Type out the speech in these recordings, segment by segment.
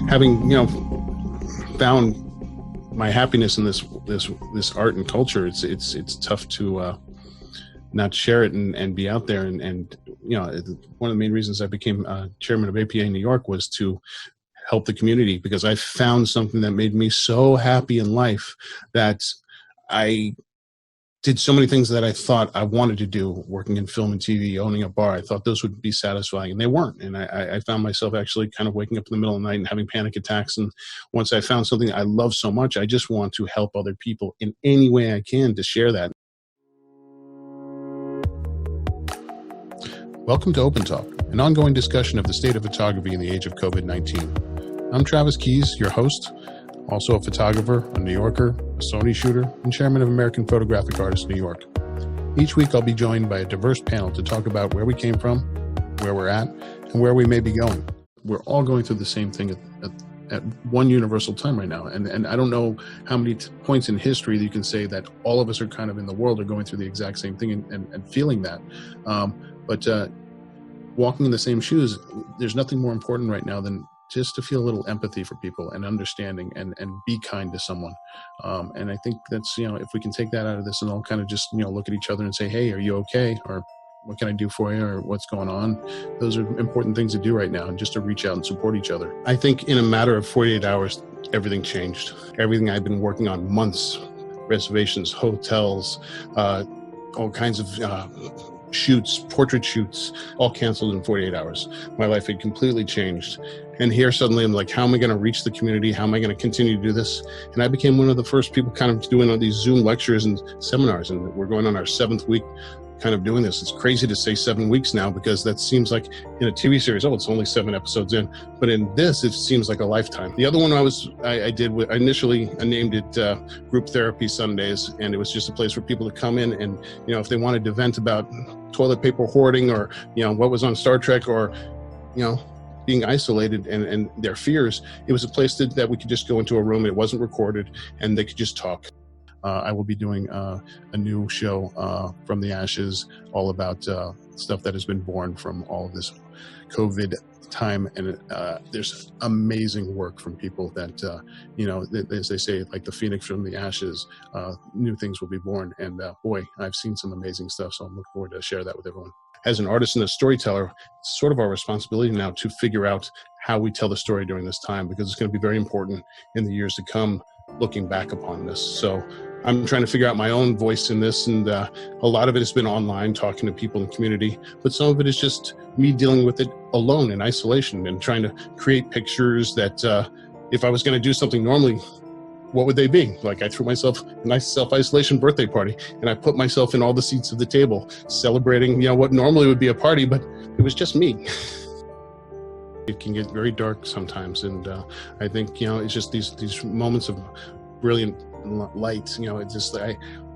having, found my happiness in this art and culture, it's tough to not share it and be out there. And one of the main reasons I became chairman of APA New York was to help the community, because I found something that made me so happy in life that I did so many things that I thought I wanted to do, working in film and TV, owning a bar. I thought those would be satisfying, and they weren't. And I found myself actually kind of waking up in the middle of the night and having panic attacks. And once I found something I love so much, I just want to help other people in any way I can to share that. Welcome to Open Talk, an ongoing discussion of the state of photography in the age of COVID-19. I'm Travis Keys, your host, also a photographer, a New Yorker, a Sony shooter, and chairman of American Photographic Artists, New York. Each week I'll be joined by a diverse panel to talk about where we came from, where we're at, and where we may be going. We're all going through the same thing at one universal time right now. And I don't know how many points in history that you can say that all of us are kind of in the world are going through the exact same thing and feeling that. But walking in the same shoes, there's nothing more important right now than just to feel a little empathy for people and understanding and be kind to someone. And I think that's, if we can take that out of this and all kind of just, look at each other and say, hey, are you okay? Or what can I do for you? Or what's going on? Those are important things to do right now, and just to reach out and support each other. I think in a matter of 48 hours, everything changed. Everything I've been working on months, reservations, hotels, all kinds of shoots, portrait shoots, all canceled in 48 hours. My life had completely changed. And here suddenly I'm like, how am I going to reach the community? How am I going to continue to do this? And I became one of the first people kind of doing all these Zoom lectures and seminars. And we're going on our 7th week kind of doing this. It's crazy to say 7 weeks now, because that seems like in a TV series, it's only 7 episodes in. But in this, it seems like a lifetime. The other one I named it Group Therapy Sundays. And it was just a place for people to come in and, if they wanted to vent about toilet paper hoarding or, what was on Star Trek or, being isolated and their fears, it was a place that we could just go into a room. It wasn't recorded, and they could just talk. I will be doing a new show from the ashes, all about stuff that has been born from all of this COVID time. And there's amazing work from people that, as they say, like the phoenix from the ashes, new things will be born. And boy, I've seen some amazing stuff. So I'm looking forward to share that with everyone. As an artist and a storyteller, it's sort of our responsibility now to figure out how we tell the story during this time, because it's going to be very important in the years to come, looking back upon this. So I'm trying to figure out my own voice in this, and a lot of it has been online, talking to people in the community, but some of it is just me dealing with it alone in isolation and trying to create pictures that if I was going to do something normally, what would they be? Like, I threw myself a nice self-isolation birthday party, and I put myself in all the seats of the table, celebrating, what normally would be a party, but it was just me. It can get very dark sometimes, and I think, it's just these moments of brilliant light. It's just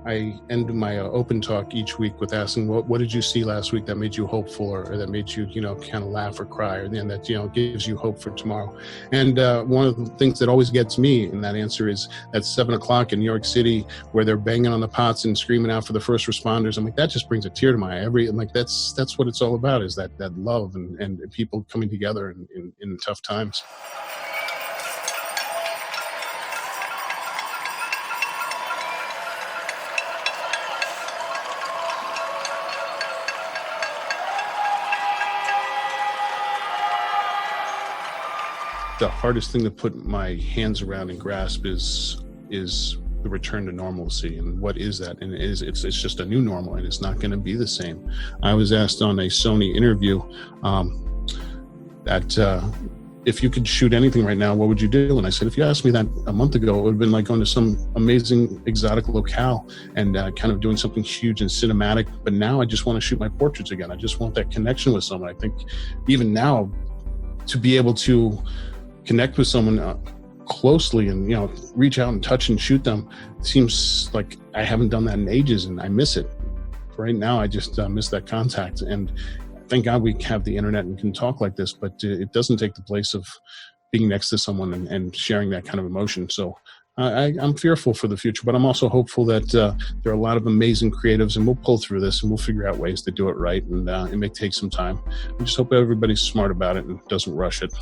I end my open talk each week with asking, what did you see last week that made you hopeful, or that made you kind of laugh or cry, or then that gives you hope for tomorrow. And one of the things that always gets me in that answer is at 7:00 in New York City, where they're banging on the pots and screaming out for the first responders. I'm like, that just brings a tear to my eye. I'm like, that's what it's all about, is that love and people coming together in tough times. The hardest thing to put my hands around and grasp is the return to normalcy. And what is that? And it's just a new normal, and it's not going to be the same. I was asked on a Sony interview that if you could shoot anything right now, what would you do? And I said, if you asked me that a month ago, it would have been like going to some amazing exotic locale and kind of doing something huge and cinematic. But now I just want to shoot my portraits again. I just want that connection with someone. I think even now, to be able to connect with someone closely and reach out and touch and shoot them, seems like I haven't done that in ages, and I miss it. Right now I just miss that contact, and thank God we have the internet and can talk like this, but it doesn't take the place of being next to someone and sharing that kind of emotion. So I'm fearful for the future, but I'm also hopeful that there are a lot of amazing creatives, and we'll pull through this and we'll figure out ways to do it right. And it may take some time. I just hope everybody's smart about it and doesn't rush it.